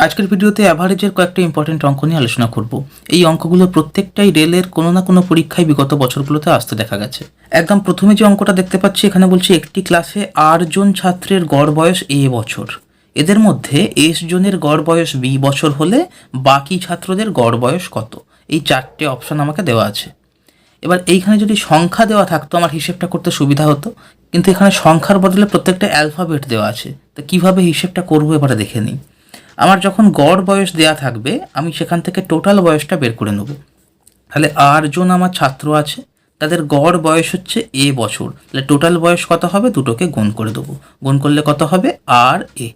আজকের ভিডিওতে অ্যাভারেজের কয়েকটা ইম্পর্টেন্ট অঙ্ক নিয়ে আলোচনা করব। এই অঙ্কগুলো প্রত্যেকটাই রেলের কোনো না কোনো পরীক্ষায় বিগত বছরগুলোতে আসতে দেখা গেছে। একদম প্রথমে যে অঙ্কটা দেখতে পাচ্ছি এখানে বলছে একটি ক্লাসে 8 জন ছাত্রের গড় বয়স এ বছর, এদের মধ্যে এস জনের গড় বয়স বি বছর হলে বাকি ছাত্রদের গড় বয়স কত। এই চারটে অপশান আমাকে দেওয়া আছে। এবার এইখানে যদি সংখ্যা দেওয়া থাকতো আমার হিসেবটা করতে সুবিধা হতো, কিন্তু এখানে সংখ্যার বদলে প্রত্যেকটা অ্যালফাবেট দেওয়া আছে। তো কীভাবে হিসেবটা করবো এবারে দেখে নিই। আমার যখন গড় বয়স দেয়া থাকবে আমি সেখান থেকে টোটাল বয়সটা বের করে নেব। তাহলে 8 জন আমার ছাত্র আছে, তাদের গড় বয়স হচ্ছে এ বছর, তাহলে টোটাল বয়স কত হবে, দুটোকে গুণ করে দেবো। গুণ করলে কত হবে, আর এ।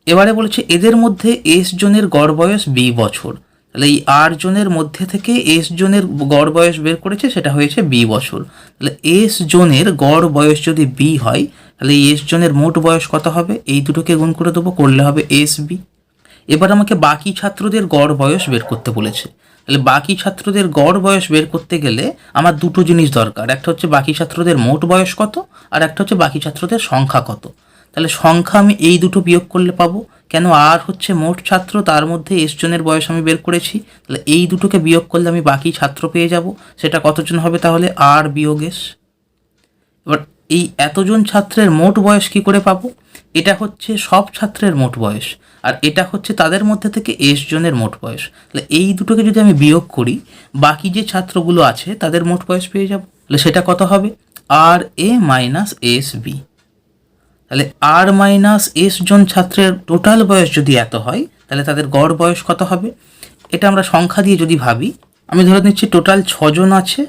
এবারে বলেছে এদের মধ্যে এস জনের গড় বয়স বি বছর, তাহলে এই 8 জনের মধ্যে থেকে এস জনের গড় বয়স বের করেছে, সেটা হয়েছে বি বছর। তাহলে এস জনের গড় বয়স যদি বি হয় তাহলে এস জনের মোট বয়স কত হবে, এই দুটোকে গুণ করে দেবো, করলে হবে এস বি। এবার আমাকে বাকি ছাত্রদের গড় বয়স বের করতে বলেছে। তাহলে বাকি ছাত্রদের গড় বয়স বের করতে গেলে আমার দুটো জিনিস দরকার, একটা হচ্ছে বাকি ছাত্রদের মোট বয়স কত, আর একটা হচ্ছে বাকি ছাত্রদের সংখ্যা কত। তাহলে সংখ্যা আমি এই দুটো বিয়োগ করলে পাবো, কেন আর হচ্ছে মোট ছাত্র, তার মধ্যে এস জনের বয়স আমি বের করেছি, তাহলে এই দুটোকে বিয়োগ করলে আমি বাকি ছাত্র পেয়ে যাব। সেটা কতজন হবে, তাহলে আর বিয়োগ এস। এবার এই এতজন ছাত্রের মোট বয়স কি করে পাবো, এটা হচ্ছে সব ছাত্রের মোট বয়স, আর এটা হচ্ছে তাদের মধ্যে থেকে এস জনের মোট বয়স। তাহলে এই দুটোকে যদি আমি বিয়োগ করি বাকি যে ছাত্রগুলো আছে তাদের মোট বয়স পেয়ে যাব। তাহলে সেটা কত হবে, আর এ মাইনাস এস বি। তাহলে আর মাইনাস এস জন ছাত্রের টোটাল বয়স যদি এত হয় তাহলে তাদের গড় বয়স কত হবে। এটা আমরা সংখ্যা দিয়ে যদি ভাবি, আমি ধরে নিচ্ছি টোটাল 6 জন আছে,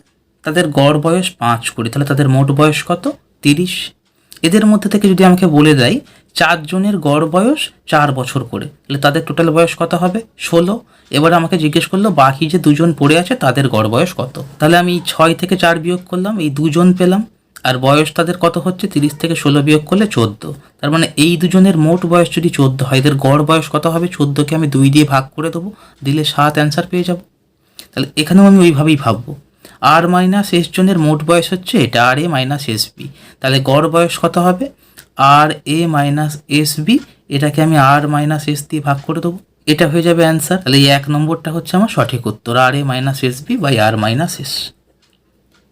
তাদের গড় বয়স 5 করি, তাহলে তাদের মোট বয়স কত, 30। এদের মধ্যে থেকে যদি আমাকে বলে দেয় 4 জনের গড় বয়স 4 বছর করে, তাহলে তাদের টোটাল বয়স কত হবে, 16। এবার আমাকে জিজ্ঞেস করলো বাকি যে 2 জন পড়ে আছে তাদের গড় বয়স কত। তাহলে আমি 6 থেকে 4 বিয়োগ করলাম, এই 2 জন পেলাম, আর বয়স তাদের কত হচ্ছে, 30 থেকে 16 বিয়োগ করলে 14। তার মানে এই দুজনের মোট বয়স যদি 14 হয়, এদের গড় বয়স কত হবে, 14কে আমি 2 দিয়ে ভাগ করে দেবো, দিলে 7 অ্যান্সার পেয়ে যাব। তাহলে এখানেও আমি ওইভাবেই ভাববো, আর মাইনাস এস জনের মোট বয়স হচ্ছে এটা, আর এ মাইনাস এস বি। তাহলে গড় বয়স কত হবে, আর এ মাইনাস এস বি, এটাকে আমি আর মাইনাস এস দিয়ে ভাগ করে দেবো, এটা হয়ে যাবে অ্যান্সার। তাহলে এই 1 নম্বরটা হচ্ছে আমার সঠিক উত্তর, আর A minus S B by R minus S.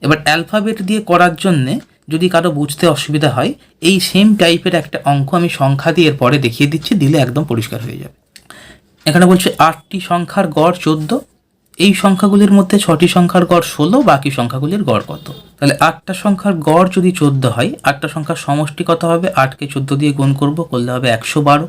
এবার অ্যালফাবেট দিয়ে করার জন্যে যদি কারো বুঝতে অসুবিধা হয়, এই সেম টাইপের একটা অঙ্ক আমি সংখ্যা দিয়ে এর পরে দেখিয়ে দিচ্ছি, দিলে একদম পরিষ্কার হয়ে যাবে। এখানে বলছে 8টি সংখ্যার গড় 14, এই সংখ্যাগুলির মধ্যে 6টি সংখ্যার গড় 16, বাকি সংখ্যাগুলির গড় কত। তাহলে 8টা সংখ্যার গড় যদি 14 হয়, 8টা সংখ্যার সমষ্টি কত হবে, 8কে 14 দিয়ে গুণ করব, করলে হবে 112।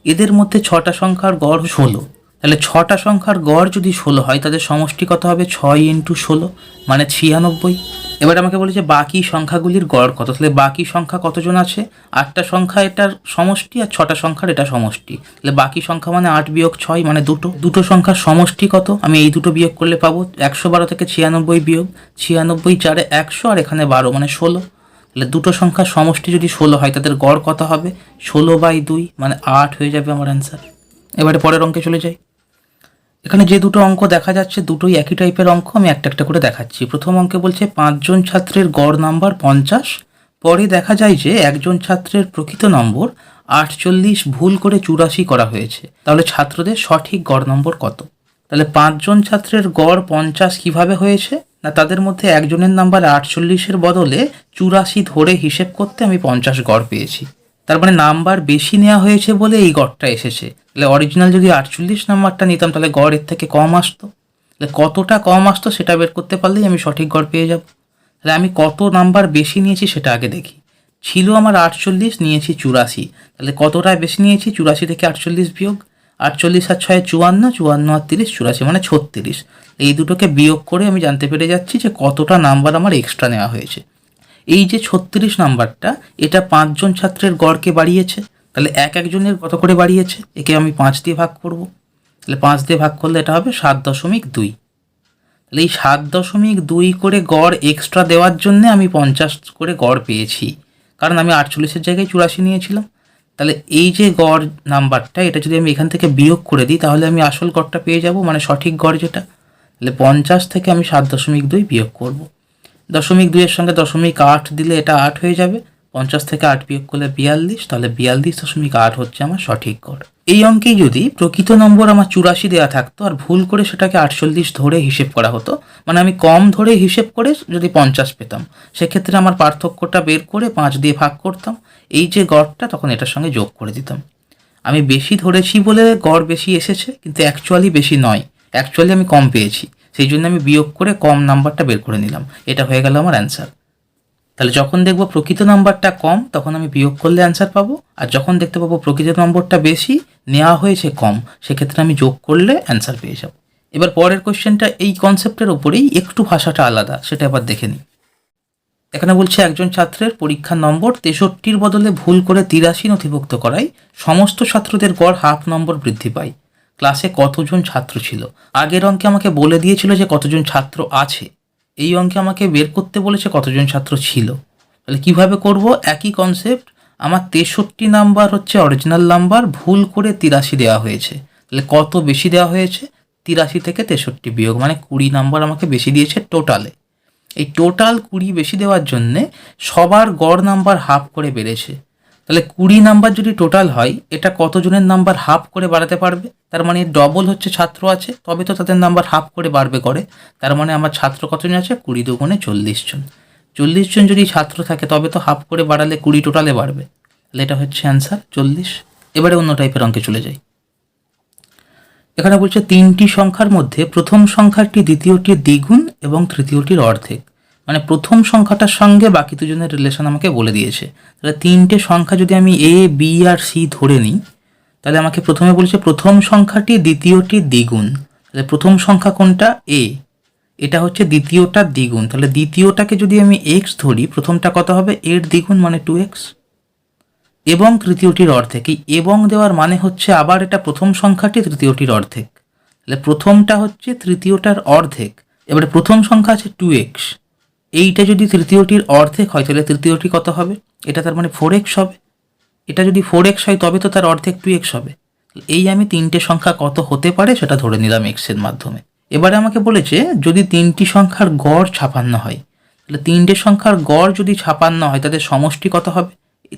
এদের মধ্যে 6টা সংখ্যার গড় 16, তাহলে 6টা সংখ্যার গড় যদি 16 হয় তাদের সমষ্টি কত হবে, 6 ইন্টু 16 মানে 96। এবার আমাকে বলেছে বাকি সংখ্যাগুলির গড় কত। তাহলে বাকি সংখ্যা কতজন আছে, 8টা সংখ্যা এটার সমষ্টি আর 6টা সংখ্যার এটা সমষ্টি, তাহলে বাকি সংখ্যা মানে 8 বিয়োগ 6 মানে দুটো সংখ্যার সমষ্টি কত, আমি এই দুটো বিয়োগ করলে পাবো 112 থেকে 96 বিয়োগ 96, 4 100 আর এখানে 12 মানে 16। তাহলে দুটো সংখ্যার সমষ্টি যদি 16 হয় তাদের গড় কত হবে, 16/2 মানে 8 হয়ে যাবে আমার অ্যান্সার। এবারে পরের অঙ্কে চলে যাই। এখানে যে দুটো অঙ্ক দেখা যাচ্ছে দুটোই একই টাইপের অঙ্ক, আমি একটা একটা করে দেখাচ্ছি। প্রথম অঙ্কে বলছে 5 জন ছাত্রের গড় নাম্বার 50, পরে দেখা যায় যে একজন ছাত্রের প্রকৃত নম্বর 48, ভুল করে 84 করা হয়েছে, তাহলে ছাত্রদের সঠিক গড় নম্বর কত। তাহলে 5 জন ছাত্রের গড় 50 কিভাবে হয়েছে, না তাদের মধ্যে একজনের নাম্বার 48-এর বদলে 84 ধরে হিসেব করতে আমি 50 গড় পেয়েছি। তার মানে নাম্বার বেশি নেওয়া হয়েছে বলে এই গড়টা এসেছে। তাহলে অরিজিনাল যদি 48 নাম্বারটা নিতাম তাহলে গড় এর থেকে কম আসতো। তাহলে কতটা কম আসতো সেটা বের করতে পারলেই আমি সঠিক গড় পেয়ে যাব। তাহলে আমি কত নাম্বার বেশি নিয়েছি সেটা আগে দেখি। ছিল আমার 48, নিয়েছি 84, তাহলে কতটা বেশি নিয়েছি, 84 থেকে 48 বিয়োগ, 48 আর 6 54, 54 আর 30 84 মানে 36। এই দুটোকে বিয়োগ করে আমি জানতে পেরে যাচ্ছি যে কতটা নাম্বার আমার এক্সট্রা নেওয়া হয়েছে। এই যে 36 নাম্বারটা, এটা 5 জন ছাত্রের গড়কে বাড়িয়েছে, তাহলে একজনের কত করে বাড়িয়েছে, একে আমি 5 দিয়ে ভাগ করব। তাহলে 5 দিয়ে ভাগ করলে এটা হবে 7.2। তাহলে এই 7.2 করে গড় এক্সট্রা দেওয়ার জন্য আমি 50 করে গড় পেয়েছি, কারণ আমি 48-এর জায়গায় 84 নিয়েছিলাম। তাহলে এই যে গড় নাম্বারটা, এটা যদি আমি এখান থেকে বিয়োগ করে দিই তাহলে আমি আসল গড়টা পেয়ে যাব, মানে সঠিক গড় যেটা। তাহলে 50 থেকে আমি 7.2 বিয়োগ করব। 0.2-এর সঙ্গে 0.8 দিলে এটা 8 হয়ে যাবে, 50 থেকে 8 বিয়োগ করলে 42, তাহলে 42.8 হচ্ছে আমার সঠিক গড়। এই অঙ্কেই যদি প্রকৃত নম্বর আমার 84 দেওয়া থাকতো আর ভুল করে সেটাকে 48 ধরে হিসেব করা হতো, মানে আমি কম ধরে হিসেব করে যদি 50 পেতাম, সেক্ষেত্রে আমার পার্থক্যটা বের করে 5 দিয়ে ভাগ করতাম, এই যে গড়টা তখন এটার সঙ্গে যোগ করে দিতাম। আমি বেশি ধরেছি বলে গড় বেশি এসেছে, কিন্তু অ্যাকচুয়ালি বেশি নয়, অ্যাকচুয়ালি আমি কম পেয়েছি, সেই জন্য আমি বিয়োগ করে কম নাম্বারটা বের করে নিলাম। এটা হয়ে গেল আমার অ্যান্সার। তাহলে যখন দেখবো প্রকৃত নাম্বারটা কম তখন আমি বিয়োগ করলে অ্যান্সার পাবো, আর যখন দেখতে পাবো প্রকৃত নম্বরটা বেশি নেওয়া হয়েছে কম, সেক্ষেত্রে আমি যোগ করলে অ্যান্সার পেয়ে যাব। এবার পরের কোশ্চেনটা এই কনসেপ্টের ওপরেই, একটু ভাষাটা আলাদা, সেটা এবার দেখে নিই। এখানে বলছে একজন ছাত্রের পরীক্ষার নম্বর 63-র বদলে ভুল করে 83 নথিভুক্ত করায় সমস্ত ছাত্রদের গড় হাফ নম্বর বৃদ্ধি পায়। ক্লাসে কতজন ছাত্র ছিল? আগের অঙ্কে আমাকে বলে দিয়েছিল যে কতজন ছাত্র আছে, এই অঙ্কে আমাকে বের করতে বলেছে কতজন ছাত্র ছিল। তাহলে কিভাবে করব? একই কনসেপ্ট। আমার 63 নাম্বার হচ্ছে অরিজিনাল নাম্বার, ভুল করে 83 দেওয়া হয়েছে। তাহলে কত বেশি দেওয়া হয়েছে? 83 থেকে 63 বিয়োগ, মানে 20 নাম্বার আমাকে বেশি দিয়েছে টোটালে। এই টোটাল 20 বেশি দেওয়ার জন্যে সবার গড় নাম্বার হাফ করে বেড়েছে। তাহলে 20 নাম্বার যদি টোটাল হয়, এটা কতজনের নাম্বার হাফ করে বাড়াতে পারবে? তার মানে ডবল হচ্ছে ছাত্র আছে, তবে তো তাদের নাম্বার হাফ করে বাড়বে গড়ে। তার মানে আমার ছাত্র কতজন আছে? 20 দুগুণে 40 জন। 40 জন যদি ছাত্র থাকে তবে তো হাফ করে বাড়ালে 20 টোটালে বাড়বে। তাহলে এটা হচ্ছে অ্যান্সার 40। এবারে অন্য টাইপের অঙ্কে চলে যাই। এখানে বলছে 3টি সংখ্যার মধ্যে প্রথম সংখ্যাটি দ্বিতীয়টির দ্বিগুণ এবং তৃতীয়টির অর্ধেক। মানে প্রথম সংখ্যাটার সঙ্গে বাকি দুজনের রিলেশন আমাকে বলে দিয়েছে। তাহলে 3টে সংখ্যা যদি আমি এ, বি আর সি ধরে নিই, তাহলে আমাকে প্রথমে বলছে প্রথম সংখ্যাটি দ্বিতীয়টির দ্বিগুণ। তাহলে প্রথম সংখ্যা কোনটা? এ। এটা হচ্ছে দ্বিতীয়টার দ্বিগুণ। তাহলে দ্বিতীয়টাকে যদি আমি এক্স ধরি, প্রথমটা কত হবে? এর দ্বিগুণ মানে 2x। এবং তৃতীয়টির অর্ধেক। এই এবং দেওয়ার মানে হচ্ছে আবার এটা প্রথম সংখ্যাটি তৃতীয়টির অর্ধেক। তাহলে প্রথমটা হচ্ছে তৃতীয়টার অর্ধেক। এবারে প্রথম সংখ্যা আছে 2x, এইটা যদি তৃতীয়টির অর্ধেক হয় তাহলে তৃতীয়টি কত হবে? এটা তার মানে 4x হবে। এটা যদি 4x হয় তবে তো তার অর্ধেক 2x হবে। এই আমি 3টে সংখ্যা কত হতে পারে সেটা ধরে নিলাম x এর মাধ্যমে। এবারে আমাকে বলেছে যদি 3টি সংখ্যার গড় 56 হয়, তাহলে 3টে সংখ্যার গড় যদি 56 হয় তাদের সমষ্টি কত হবে?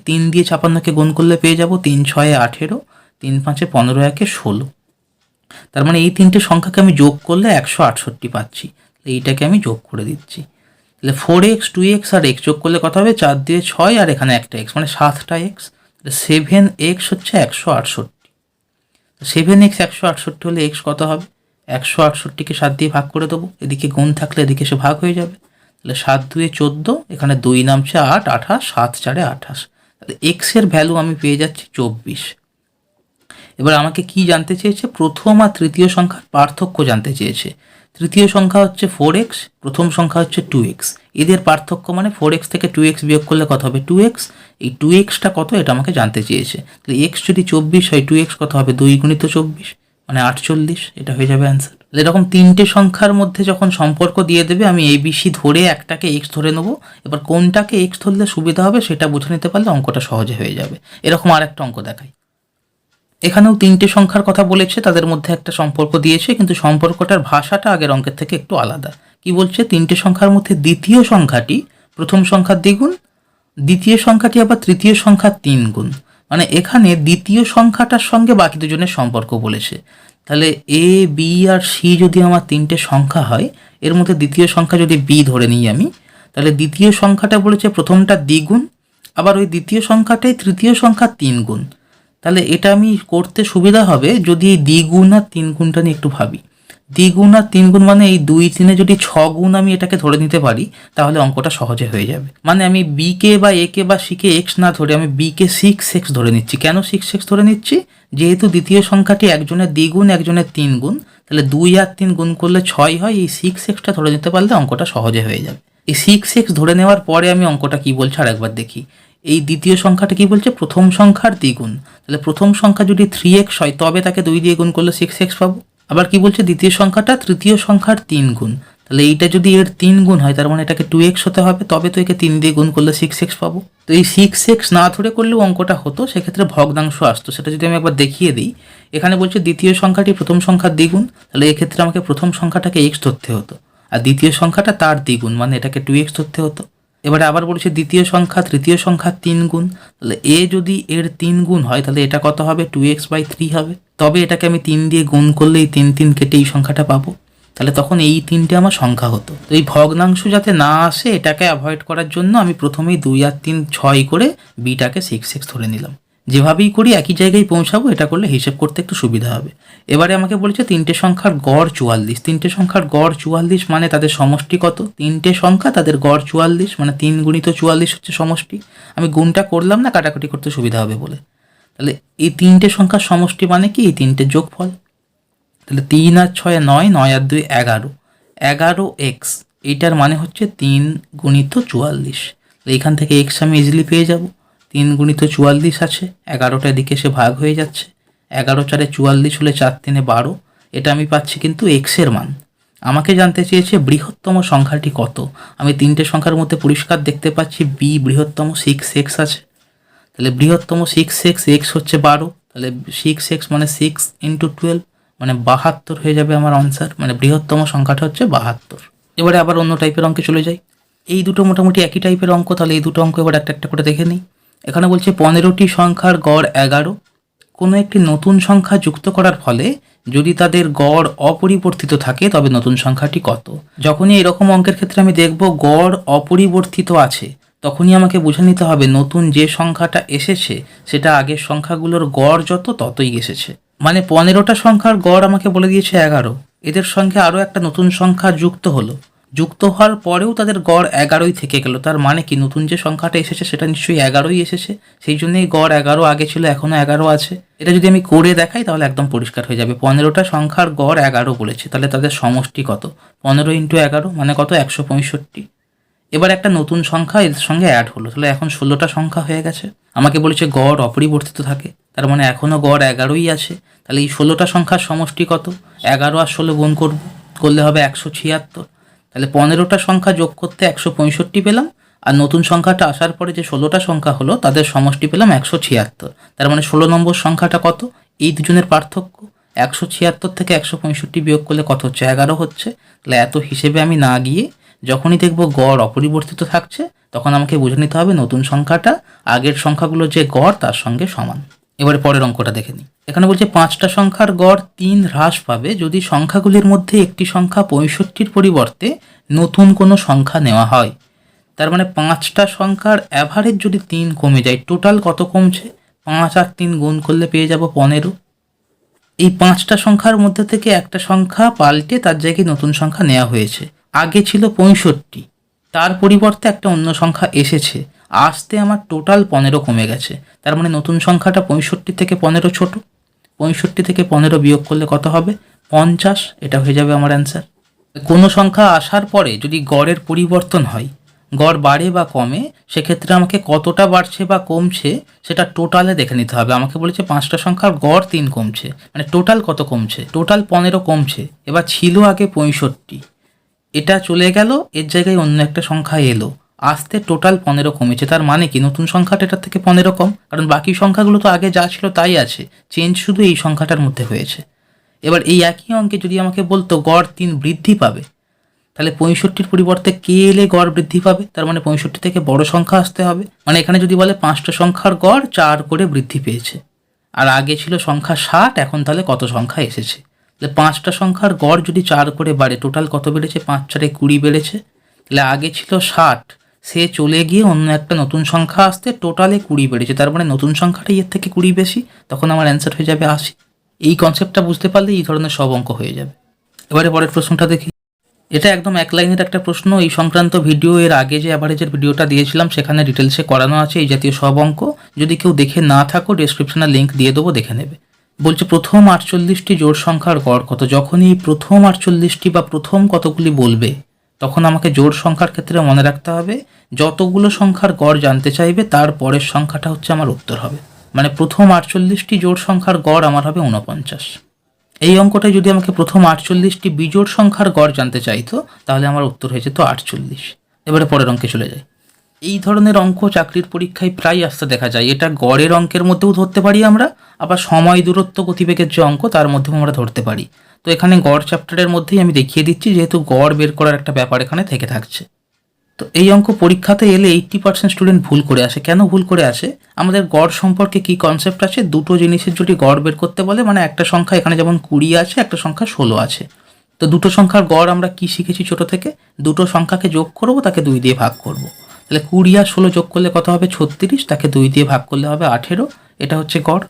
3 দিয়ে 56কে গুণ করলে পেয়ে যাব 3 6 18, 3 5 15, 1 16। তার মানে এই 3টে সংখ্যাকে আমি যোগ করলে 168 পাচ্ছি। এইটাকে আমি যোগ করে দিচ্ছি। তাহলে 4x 2x আর x যোগ করলে কত হবে? 4 দিয়ে 6 আর এখানে একটা x, মানে 7টা x। 7x হচ্ছে 168। 7x 168 হলে x কত হবে? 168কে 7 দিয়ে ভাগ করে দেবো, এদিকে গুণ থাকলে এদিকে সে ভাগ হয়ে যাবে। তাহলে 7 2 14, এখানে 2 নামছে 8, 28, 7 4 28। তাহলে x এর ভ্যালু আমি পেয়ে যাচ্ছি 24। এবার আমাকে কি জানতে চেয়েছে? প্রথম আর তৃতীয় সংখ্যার পার্থক্য জানতে চেয়েছে। তৃতীয় সংখ্যা হচ্ছে 4x, প্রথম সংখ্যা হচ্ছে 2x। এদের পার্থক্য মানে 4x থেকে 2x বিয়োগ করলে কত হবে? 2x। এই 2xটা কত এটা আমাকে জানতে চেয়েছে। তাহলে x যদি 24 হয় 2x কত হবে? 2 গুণিত 24 মানে 48। এটা হয়ে যাবে অ্যান্সার। এরকম 3টে সংখ্যার মধ্যে যখন সম্পর্ক দিয়ে দেবে, আমি ABC ধরে একটাকে x ধরে নেবো। এবার কোনটাকে x ধরলে সুবিধা হবে সেটা বুঝে নিতে পারলে অঙ্কটা সহজে হয়ে যাবে। এরকম আরেকটা অঙ্ক দেখাই। এখানেও 3টে সংখ্যার কথা বলেছে, তাদের মধ্যে একটা সম্পর্ক দিয়েছে, কিন্তু সম্পর্কটার ভাষাটা আগের অঙ্কের থেকে একটু আলাদা। কি বলছে? 3টে সংখ্যার মধ্যে দ্বিতীয় সংখ্যাটি প্রথম সংখ্যার দ্বিগুণ, দ্বিতীয় সংখ্যাটি আবার তৃতীয় সংখ্যার 3 গুণ। মানে এখানে দ্বিতীয় সংখ্যাটার সঙ্গে বাকি দুজনের সম্পর্ক বলেছে। তাহলে এ, বি আর সি যদি আমার 3টে সংখ্যা হয়, এর মধ্যে দ্বিতীয় সংখ্যা যদি বি ধরে নিই আমি, তাহলে দ্বিতীয় সংখ্যাটা বলেছে প্রথমটা দ্বিগুণ, আবার ওই দ্বিতীয় সংখ্যাটাই তৃতীয় সংখ্যার 3 গুণ। তাহলে এটা আমি করতে সুবিধা হবে যদি এই দ্বিগুণ আর 3 গুণটা নিয়ে একটু ভাবি। দ্বিগুণ আর 3 গুণ মানে এই 2 3-এ যদি 6 গুণ আমি এটাকে ধরে নিতে পারি, তাহলে অঙ্কটা সহজে হয়ে যাবে। মানে আমি বি কে বা এ কে বা সি কে এক্স না ধরে আমি বি কে 6x ধরে নিচ্ছি। কেন 6x ধরে নিচ্ছি? যেহেতু দ্বিতীয় সংখ্যাটি একজনের দ্বিগুণ একজনের 3 গুণ, তাহলে 2 আর 3 গুণ করলে 6 হয়। এই 6xটা ধরে নিতে পারলে অঙ্কটা সহজে হয়ে যাবে। এই 6x ধরে নেওয়ার পরে আমি অঙ্কটা কি বলছে আর একবার দেখি। এই দ্বিতীয় সংখ্যাটা কি বলছে? প্রথম সংখ্যার দ্বিগুণ। তাহলে প্রথম সংখ্যা যদি 3x হয় তবে তাকে 2 দিয়ে গুণ করলে 6x পাবো। আবার কি বলছে? দ্বিতীয় সংখ্যাটা তৃতীয় সংখ্যার 3 গুণ। তাহলে এইটা যদি এর 3 গুণ হয় তার মানে এটাকে 2x হতে হবে, তবে তো একে 3 দিয়ে গুণ করলে 6x পাবো। তো এই 6x না ধরে করলেও অঙ্কটা হতো, সেক্ষেত্রে ভগ্নাংশ আসতো। সেটা যদি আমি একবার দেখিয়ে দিই, এখানে বলছে দ্বিতীয় সংখ্যাটি প্রথম সংখ্যার দ্বিগুণ, তাহলে এক্ষেত্রে আমাকে প্রথম সংখ্যাটাকে x ধরতে হতো, আর দ্বিতীয় সংখ্যাটা তার দ্বিগুণ মানে এটাকে 2x ধরতে হতো। এবারে আবার বলেছে দ্বিতীয় সংখ্যা তৃতীয় সংখ্যার 3 গুণ। তাহলে এ যদি এর 3 গুণ হয় তাহলে এটা কত হবে, 2x/3 হবে। তবে এটাকে আমি 3 দিয়ে গুণ করলে এই 3 কেটে এই সংখ্যাটা পাবো। তাহলে তখন এই 3টে আমার সংখ্যা হতো। তো এই ভগ্নাংশ যাতে না আসে এটাকে অ্যাভয়েড করার জন্য আমি প্রথমেই 2 আর 3 6 করে বিটাকে 6x ধরে নিলাম। যেভাবেই করি একই জায়গায় পৌঁছাবো, এটা করলে হিসেব করতে একটু সুবিধা হবে। এবারে আমাকে বলেছে 3টে সংখ্যার গড় 44। 3টে সংখ্যার গড় 44 মানে তাদের সমষ্টি কত? 3টে সংখ্যা তাদের গড় 44 মানে 3 গুণিত 44 হচ্ছে সমষ্টি। আমি গুণটা করলাম না, কাটাকাটি করতে সুবিধা হবে বলে। তাহলে এই 3টে সংখ্যার সমষ্টি মানে কি? এই 3টে যোগফল। তাহলে 3 আর 6 9, 9 আর 2 11, 11x। এইটার মানে হচ্ছে 3 গুণিত 44। এইখান থেকে এক্স আমি ইজিলি পেয়ে যাব। 3 গুণিত 44 আছে, 11টা দিকে সে ভাগ হয়ে যাচ্ছে। 11 4 44 হলে 4 3 12। এটা আমি পাচ্ছি কিন্তু এক্সের মান। আমাকে জানতে চেয়েছে বৃহত্তম সংখ্যাটি কত। আমি 3টে সংখ্যার মধ্যে পরিষ্কার দেখতে পাচ্ছি বি বৃহত্তম 6x আছে। তাহলে বৃহত্তম 6x, এক্স হচ্ছে 12। তাহলে 6x মানে 6 ইন্টু 12 মানে 72 হয়ে যাবে আমার আনসার। মানে বৃহত্তম সংখ্যাটা হচ্ছে 72। এবারে আবার অন্য টাইপের অঙ্কে চলে যাই। এই দুটো মোটামুটি একই টাইপের অঙ্ক। তাহলে এই দুটো অঙ্ক এবার একটা একটা করে দেখে নিই। এখানে বলছে 15টি সংখ্যার গড় 11। কোনো একটি নতুন সংখ্যা যুক্ত করার ফলে যদি তাদের গড় অপরিবর্তিত থাকে তবে নতুন সংখ্যাটি কত। যখনই এরকম অঙ্কের ক্ষেত্রে আমি দেখব গড় অপরিবর্তিত আছে, তখনই আমাকে বুঝে নিতে হবে নতুন যে সংখ্যাটা এসেছে সেটা আগের সংখ্যাগুলোর গড় যত ততই এসেছে। মানে 15টা সংখ্যার গড় আমাকে বলে দিয়েছে 11, এদের সঙ্গে আরও একটা নতুন সংখ্যা যুক্ত হলো। যুক্ত হওয়ার পরেও তাদের গড় 11ই থেকে গেল। তার মানে কি নতুন যে সংখ্যাটা এসেছে সেটা নিশ্চয়ই 11ই এসেছে। সেই জন্যই গড় 11 আগে ছিল, এখনও 11 আছে। এটা যদি আমি করে দেখাই তাহলে একদম পরিষ্কার হয়ে যাবে। 15টা সংখ্যার গড় 11 বলেছে, তাহলে তাদের সমষ্টি কত? 15 ইন্টু 11 মানে কত? 165। এবার একটা নতুন সংখ্যা এর সঙ্গে অ্যাড হলো, তাহলে এখন 16টা সংখ্যা হয়ে গেছে। আমাকে বলেছে গড় অপরিবর্তিত থাকে, তার মানে এখনও গড় 11ই আছে। তাহলে এই 16টা সংখ্যার সমষ্টি কত? 11 আর 16 গুণ করলে হবে 176। তাহলে 15টা সংখ্যা যোগ করতে 165 পেলাম, আর নতুন সংখ্যাটা আসার পরে যে 16টা সংখ্যা হলো তাদের সমষ্টি পেলাম 176। তার মানে 16 নম্বর সংখ্যাটা কত? এই দুজনের পার্থক্য। 176 থেকে 165 বিয়োগ করলে কত হচ্ছে? 11 হচ্ছে। তাহলে এত হিসেবে আমি না গিয়ে যখনই দেখব গড় অপরিবর্তিত থাকছে তখন আমাকে বুঝে নিতে হবে নতুন সংখ্যাটা আগের সংখ্যাগুলো যে গড় তার সঙ্গে সমান। এবারে পরের অঙ্কটা দেখে নিই। এখানে বলছে 5টা সংখ্যার গড় 3 হ্রাস পাবে যদি সংখ্যাগুলির মধ্যে একটি সংখ্যা 65-র পরিবর্তে নতুন কোনো সংখ্যা নেওয়া হয়। তার মানে 5টা সংখ্যার অ্যাভারেজ যদি 3 কমে যায়, টোটাল কত কমছে? 5 আর 3 গুণ করলে পেয়ে যাব 15। এই 5টা সংখ্যার মধ্যে থেকে একটা সংখ্যা পাল্টে তার জায়গায় নতুন সংখ্যা নেওয়া হয়েছে। আগে ছিল 65, তার পরিবর্তে একটা অন্য সংখ্যা এসেছে, আসতে আমার টোটাল 15 কমে গেছে। তার মানে নতুন সংখ্যাটা 65 থেকে 15 ছোট। 65 থেকে 15 বিয়োগ করলে কত হবে? 50। এটা হয়ে যাবে আমার অ্যান্সার। কোনো সংখ্যা আসার পরে যদি গড়ের পরিবর্তন হয়, গড় বাড়ে বা কমে, সেক্ষেত্রে আমাকে কতটা বাড়ছে বা কমছে সেটা টোটালে দেখে নিতে হবে। আমাকে বলেছে 5টা সংখ্যার গড় 3 কমছে, মানে টোটাল কত কমছে? টোটাল 15 কমছে। এবার ছিল আগে 65, এটা চলে গেল, এর জায়গায় অন্য একটা সংখ্যা এলো, আসতে টোটাল 15 কমেছে। তার মানে কি নতুন সংখ্যাটা এটার থেকে 15 কম, কারণ বাকি সংখ্যাগুলো তো আগে যা ছিল তাই আছে, চেঞ্জ শুধু এই সংখ্যাটার মধ্যে হয়েছে। এবার এই একই অঙ্কে যদি আমাকে বলতো গড় 3 বৃদ্ধি পাবে, তাহলে 65-র পরিবর্তে কে এলে গড় বৃদ্ধি পাবে? তার মানে 65 থেকে বড় সংখ্যা আসতে হবে। মানে এখানে যদি বলে 5টা সংখ্যার গড় 4 করে বৃদ্ধি পেয়েছে, আর আগে ছিল সংখ্যা 60, এখন তাহলে কত সংখ্যা এসেছে? তাহলে 5টা সংখ্যার গড় যদি 4 করে বাড়ে, টোটাল কত বেড়েছে? 5 4 20 বেড়েছে। তাহলে আগে ছিল 60, সে চলে গিয়ে অন্য একটা নতুন সংখ্যা আসতে টোটালে 20 বেড়েছে। তার মানে নতুন সংখ্যাটাই এর থেকে 20 বেশি, তখন আমার অ্যান্সার হয়ে যাবে 80। এই কনসেপ্টটা বুঝতে পারলে এই ধরনের সব অঙ্ক হয়ে যাবে। এবারে পরের প্রশ্নটা দেখি। এটা একদম এক লাইনের একটা প্রশ্ন। এই সংক্রান্ত ভিডিও এর আগে যে অ্যাভারেজের ভিডিওটা দিয়েছিলাম সেখানে ডিটেলসে করানো আছে এই জাতীয় সব অঙ্ক। যদি কেউ দেখে না থাকো ডেসক্রিপশনে লিঙ্ক দিয়ে দেবো, দেখে নেবে। বলছে প্রথম 48টি জোড় সংখ্যার গড় কত। যখনই প্রথম 48টি বা প্রথম কতগুলি বলবে তখন আমাকে জোড় সংখ্যার ক্ষেত্রে মনে রাখতে হবে যতগুলো সংখ্যার গড় জানতে চাইবে তার পরের সংখ্যাটা হচ্ছে আমার উত্তর হবে। মানে প্রথম 48টি জোড় সংখ্যার গড় আমার হবে 49। এই অঙ্কটায় যদি আমাকে প্রথম 48টি বিজোড় সংখ্যার গড় জানতে চাইতো তাহলে আমার উত্তর হয়ে যেত 48। এবারে পরের অঙ্কে চলে যাই। এই ধরনের অঙ্ক চাকরির পরীক্ষায় প্রায় আসতে দেখা যায়। এটা গড়ের অঙ্কের মধ্যেও ধরতে পারি আমরা, আবার সময় দূরত্ব গতিবেগের যে অঙ্ক তার মধ্যেও আমরা ধরতে পারি। তো এখানে গড় চ্যাপ্টারের মধ্যেই আমি দেখিয়ে দিচ্ছি, যেহেতু গড় বের করার একটা ব্যাপার এখানে থেকে থাকছে। তো এই অঙ্ক পরীক্ষাতে এলে 80% স্টুডেন্ট ভুল করে আসে। কেন ভুল করে আসে? আমাদের গড় সম্পর্কে কি কনসেপ্ট আছে, দুটো জিনিসের যদি গড় বের করতে বলে, মানে একটা সংখ্যা এখানে যেমন 20 আছে, একটা সংখ্যা 16 আছে, তো দুটো সংখ্যার গড় আমরা কি শিখেছি ছোট থেকে, দুটো সংখ্যাকে যোগ করব, তাকে 2 দিয়ে ভাগ করব। তাহলে 20 আর 16 যোগ করলে কত হবে? 36, তাকে 2 দিয়ে ভাগ করলে হবে 18। এটা হচ্ছে গড়।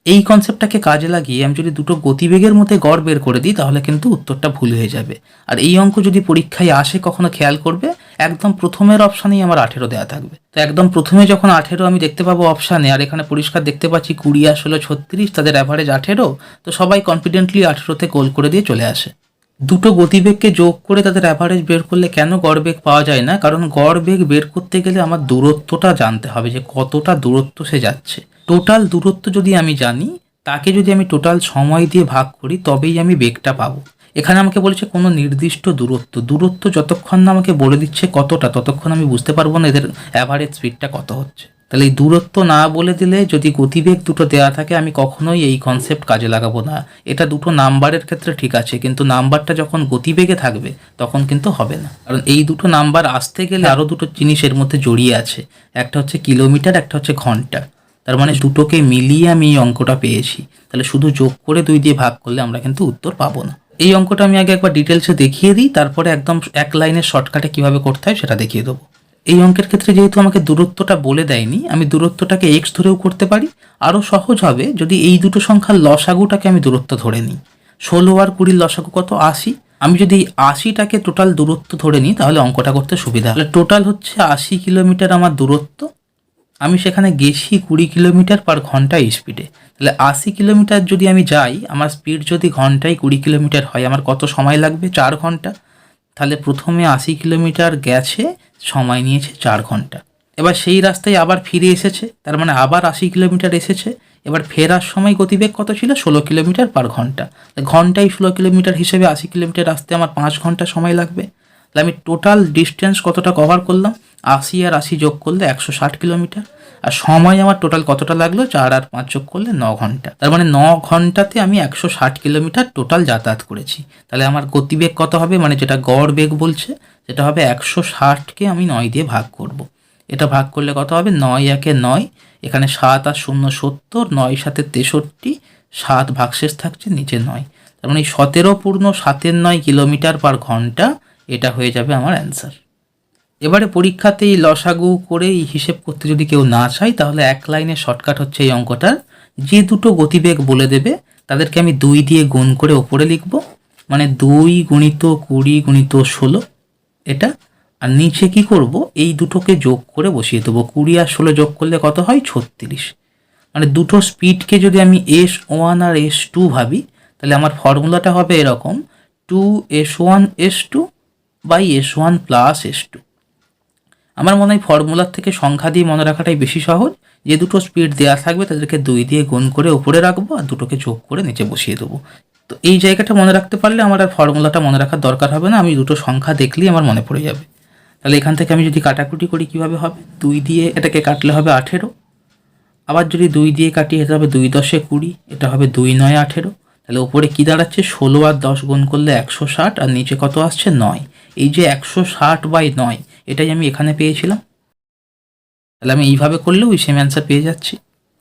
এই কনসেপ্টটাকে কাজে লাগিয়ে আমি যদি দুটো গতিবেগের মধ্যে গড় বের করে দিই, তাহলে কিন্তু উত্তরটা ভুল হয়ে যাবে। আর এই অঙ্ক যদি পরীক্ষায় আসে, কখনো খেয়াল করবে একদম প্রথমের অপশানেই আমার 18 দেওয়া থাকবে। তো একদম প্রথমে যখন 18 আমি দেখতে পাবো অপশানে, আর এখানে পরিষ্কার দেখতে পাচ্ছি 20 আর 16 36, তাদের অ্যাভারেজ 18, তো সবাই কনফিডেন্টলি 18তে গোল করে দিয়ে চলে আসে। দুটো গতিবেগকে যোগ করে তাদের অ্যাভারেজ বের করলে কেন গড় বেগ পাওয়া যায় না? কারণ গড় বেগ বের করতে গেলে আমার দূরত্বটা জানতে হবে, যে কতটা দূরত্ব সে যাচ্ছে। টোটাল দূরত্ব যদি আমি জানি, তাকে যদি আমি টোটাল সময় দিয়ে ভাগ করি, তবেই আমি বেগটা পাবো। এখানে আমাকে বলেছে কোনো নির্দিষ্ট দূরত্ব যতক্ষণ না আমাকে বলে দিচ্ছে কতটা, ততক্ষণ আমি বুঝতে পারবো না এদের অ্যাভারেজ স্পিডটা কত হচ্ছে। তাহলে এই দূরত্ব না বলে দিলে, যদি গতিবেগ দুটো দেওয়া থাকে, আমি কখনোই এই কনসেপ্ট কাজে লাগাবো না। এটা দুটো নাম্বারের ক্ষেত্রে ঠিক আছে, কিন্তু নাম্বারটা যখন গতিবেগে থাকবে তখন কিন্তু হবে না। কারণ এই দুটো নাম্বার আসতে গেলে আরও দুটো জিনিস এর মধ্যে জড়িয়ে আছে, একটা হচ্ছে কিলোমিটার, একটা হচ্ছে ঘন্টা। তার মানে দুটোকে মিলিয়ে আমি এই অঙ্কটা পেয়েছি। তাহলে শুধু যোগ করে 2 দিয়ে ভাগ করলে আমরা কিন্তু উত্তর পাবো না। এই অঙ্কটা আমি আগে একবার ডিটেলসে দেখিয়ে দিই, তারপরে একদম এক লাইনের শর্টকাটে কিভাবে করতে হয় সেটা দেখিয়ে দেবো। এই অঙ্কের ক্ষেত্রে যেহেতু আমাকে দূরত্বটা বলে দেয়নি, আমি দূরত্বটাকে এক্স ধরেও করতে পারি। আরও সহজ হবে যদি এই দুটো সংখ্যার লসাগুটাকে আমি দূরত্ব ধরে নিই। 16 আর 20 লসাগু কত? 80। আমি যদি এই 80টাকে টোটাল দূরত্ব ধরে নিই, তাহলে অঙ্কটা করতে সুবিধা। তাহলে টোটাল হচ্ছে 80 কিলোমিটার আমার দূরত্ব। আমি সেখানে গেছি 20 কিলোমিটার পার ঘন্টা স্পিডে। তাহলে 80 কিলোমিটার যদি আমি যাই, আমার স্পিড যদি ঘন্টায় 20 কিলোমিটার হয়, আমার কত সময় লাগবে? 4 ঘন্টা। তাহলে প্রথমে 80 কিলোমিটার গেছে, সময় নিয়েছে 4 ঘন্টা। এবার সেই রাস্তায় আবার ফিরে এসেছে, তার মানে আবার 80 কিলোমিটার এসেছে। এবার ফেরার সময় গতিবেগ কত ছিল? 16 কিলোমিটার পার ঘন্টা। ঘন্টায় 16 কিলোমিটার হিসেবে 80 কিলোমিটার আসতে আমার 5 ঘন্টা সময় লাগবে। তাহলে আমি টোটাল ডিস্টেন্স কতটা কভার করলাম? 80 আর 80 যোগ করলে 160 কিলোমিটার। আর সময় আমার টোটাল কতটা লাগলো? 4 আর 5 যোগ করলে 9 ঘন্টা। তার মানে 9 ঘন্টাতে আমি 160 কিলোমিটার টোটাল যাতায়াত করেছি। তাহলে আমার গতিবেগ কত হবে? মানে যেটা গড় বেগ বলছে, সেটা হবে 160কে আমি 9 দিয়ে ভাগ করব। এটা ভাগ করলে কত হবে? 9 একে 9, এখানে 7 আর 0 70, 9 সাথে 63, 7 ভাগশেষ থাকছে, নিচে 9। তার মানে 17 পূর্ণ 7-এর 9 কিলোমিটার পার ঘন্টা, এটা হয়ে যাবে আমার অ্যান্সার। এবারে পরীক্ষাতে এই লসাগু করে এই হিসেব করতে যদি কেউ না চায়, তাহলে এক লাইনে শর্টকাট হচ্ছে এই অঙ্কটার, যে দুটো গতিবেগ বলে দেবে তাদেরকে আমি 2 দিয়ে গুণ করে ওপরে লিখব, মানে 2 গুণিত 20 গুণিত 16 এটা। আর নিচে কি করব? এই দুটোকে যোগ করে বসিয়ে দেবো। 20 আর 16 যোগ করলে কত হয়? 36। মানে দুটো স্পিডকে যদি আমি S1 আর S2 ভাবি, তাহলে আমার ফর্মুলাটা হবে এরকম: 2S1 S2 by S1 plus S2। আমার মনে হয় ফর্মুলার থেকে সংখ্যা দিয়ে মনে রাখাটাই বেশি সহজ। যে দুটো স্পিড দেওয়া থাকবে তাদেরকে 2 দিয়ে গুণ করে উপরে রাখবো, আর দুটোকে যোগ করে নিচে বসিয়ে দেবো। তো এই জায়গাটা মনে রাখতে পারলে আমার আর ফর্মুলাটা মনে রাখার দরকার হবে না, আমি দুটো সংখ্যা দেখলেই আমার মনে পড়ে যাবে। তাহলে এখান থেকে আমি যদি কাটাকুটি করি, কীভাবে হবে? 2 দিয়ে এটাকে কাটলে হবে 18, আবার যদি 2 দিয়ে কাটি, এটা হবে 2 10 20, এটা হবে 2 9 18। তাহলে উপরে কি দাঁড়াচ্ছে? 16 আর 10 গুণ করলে 160, আর নিচে কত আসছে? 9। এই যে 160/9, এটাই আমি এখানে পেয়েছিলাম। তাহলে আমি এইভাবে করলেও ওই সেম অ্যান্সার পেয়ে যাচ্ছি।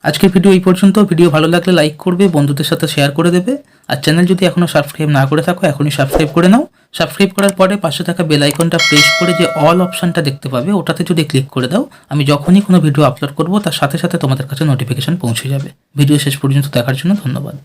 আজকের ভিডিও এই পর্যন্ত। ভিডিও ভালো লাগলে লাইক করবে, বন্ধুদের সাথে শেয়ার করে দেবে। আর চ্যানেল যদি এখনও সাবস্ক্রাইব না করে থাকো, এখনই সাবস্ক্রাইব করে নাও। সাবস্ক্রাইব করার পরে পাশে থাকা বেল আইকনটা প্রেস করে যে অল অপশানটা দেখতে পাবে, ওটাতে যদি ক্লিক করে দাও, আমি যখনই কোনো ভিডিও আপলোড করব তার সাথে সাথে তোমাদের কাছে নোটিফিকেশন পৌঁছে যাবে। ভিডিও শেষ পর্যন্ত দেখার জন্য ধন্যবাদ।